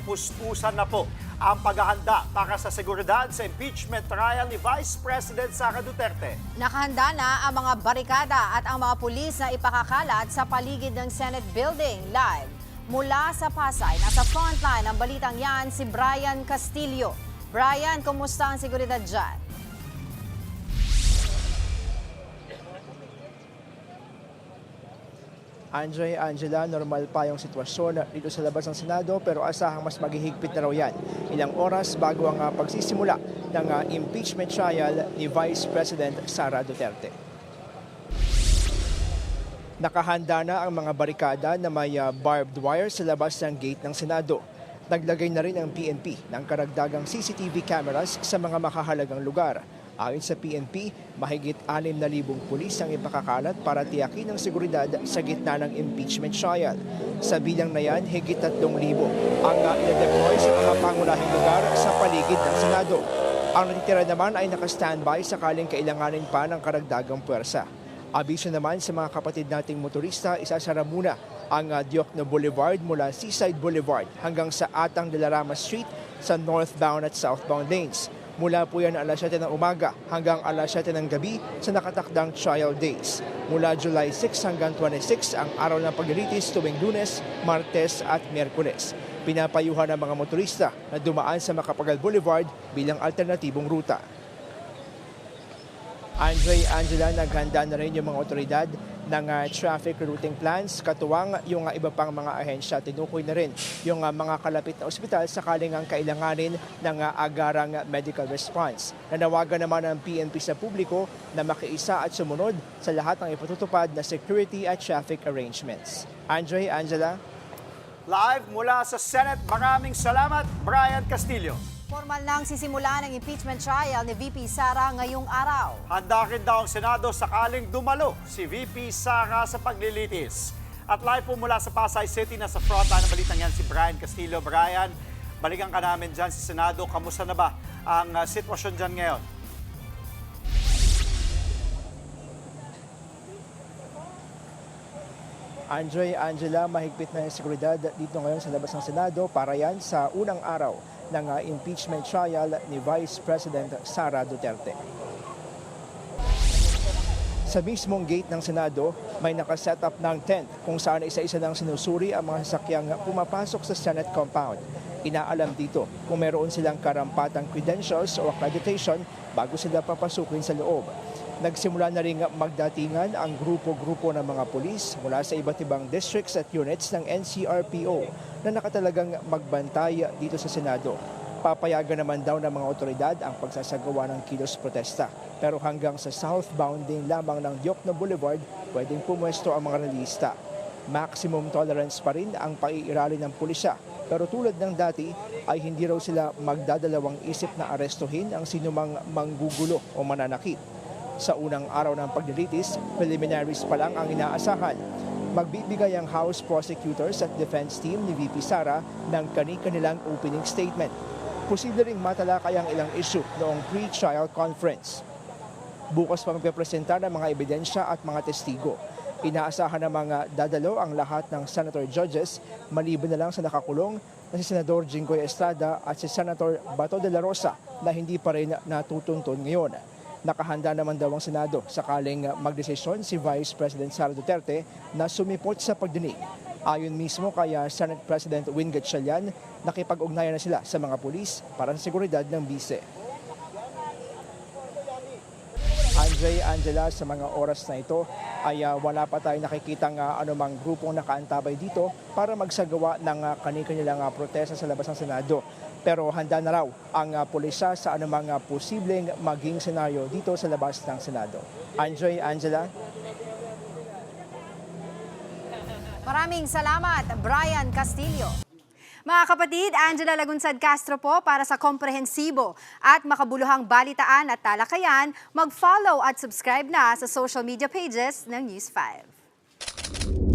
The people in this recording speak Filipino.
kapustusan na po ang paghahanda para sa seguridad sa impeachment trial ni Vice President Sara Duterte. Nakahanda na ang mga barikada at ang mga pulis na ipakakalat sa paligid ng Senate Building. Live mula sa Pasay, nasa frontline ng balitang yan si Brian Castillo. Brian, kumusta ang seguridad dyan? Angela, normal pa yung sitwasyon dito sa labas ng Senado pero asahang mas maghihigpit na raw yan. Ilang oras bago ang pagsisimula ng impeachment trial ni Vice President Sara Duterte. Nakahanda na ang mga barikada na may barbed wire sa labas ng gate ng Senado. Naglagay na rin ang PNP ng karagdagang CCTV cameras sa mga makahalagang lugar. Ayon sa PNP, mahigit 6,000 pulis ang ipakakalat para tiyakin ang seguridad sa gitna ng impeachment trial. Sa bilang na yan, higit 3,000 ang ina-deploy sa mga pangunahing lugar sa paligid ng Senado. Ang natitira naman ay naka-standby sakaling kailanganin pa ng karagdagang puwersa. Abiso naman sa mga kapatid nating motorista, isasara muna ang Diokno Boulevard mula Seaside Boulevard hanggang sa Atang de la Rama Street sa northbound at southbound lanes. Mula po yan alas 7 ng umaga hanggang alas 7 ng gabi sa nakatakdang trial days. Mula July 6 hanggang 26 ang araw ng paglilitis tuwing Lunes, Martes at Miyerkules. Pinapayuhan ng mga motorista na dumaan sa Macapagal Boulevard bilang alternatibong ruta. Angela, naghanda na rin yung mga otoridad ng traffic routing plans. Katuwang yung iba pang mga ahensya, tinukoy na rin yung mga kalapit na ospital sakaling ang kailanganin ng agarang medical response. Nanawagan naman ang PNP sa publiko na makiisa at sumunod sa lahat ng ipatutupad na security at traffic arrangements. Angela. Live mula sa Senate, maraming salamat, Brian Castillo. Formal nang sisimula ng impeachment trial ni VP Sara ngayong araw. Handa rin daw ang Senado sakaling dumalo si VP Sara sa paglilitis. At live po mula sa Pasay City, nasa frontline ng balitang yan si Brian Castillo. Brian, balikan ka namin dyan sa Senado. Kamusta na ba ang sitwasyon dyan ngayon? Angela, mahigpit na yung seguridad dito ngayon sa labas ng Senado para yan sa unang araw ng impeachment trial ni Vice President Sara Duterte. Sa mismong gate ng Senado, may nakaset up ng tent kung saan isa-isa lang sinusuri ang mga sasakyang pumapasok sa Senate compound. Inaalam dito kung meron silang karampatang credentials o accreditation bago sila papasukin sa loob. Nagsimula na rin magdatingan ang grupo-grupo ng mga pulis mula sa iba't ibang districts at units ng NCRPO na nakatalagang magbantay dito sa Senado. Papayagan naman daw ng mga otoridad ang pagsasagawa ng kilos protesta. Pero hanggang sa southbound din lamang ng Diokno Boulevard, pwedeng pumwesto ang mga realista. Maximum tolerance pa rin ang paiirali ng pulisya. Pero tulad ng dati, ay hindi raw sila magdadalawang isip na arestuhin ang sinumang manggugulo o mananakit. Sa unang araw ng paglilitis, preliminaries pa lang ang inaasahan. Magbibigay ang House Prosecutors at Defense Team ni VP Sara ng kani-kanilang opening statement. Posible ring matalakay ang ilang issue noong pre-trial conference. Bukas pa magpepresenta ng mga ebidensya at mga testigo. Inaasahan ng mga dadalo ang lahat ng senator judges, maliban na lang sa nakakulong na si Senador Jinggoy Estrada at si Senator Bato de la Rosa na hindi pa rin natutuntun ngayon. Nakahanda naman daw ang Senado sakaling magdesisyon si Vice President Sara Duterte na sumipot sa pagdinig. Ayon mismo kaya Senate President Win Gatchalian, nakipag-ugnayan na sila sa mga pulis para sa seguridad ng bise. Angela, sa mga oras na ito ay wala pa tayong nakikitang anumang grupong nakaantabay dito para magsagawa ng kanilang protesta sa labas ng Senado. Pero handa na raw ang pulisya sa anumang posibleng maging senaryo dito sa labas ng Senado. Angela. Maraming salamat, Brian Castillo. Mga kapatid, Angela Lagunsad Castro po para sa komprehensibo at makabuluhang balitaan at talakayan. Mag-follow at subscribe na sa social media pages ng News 5.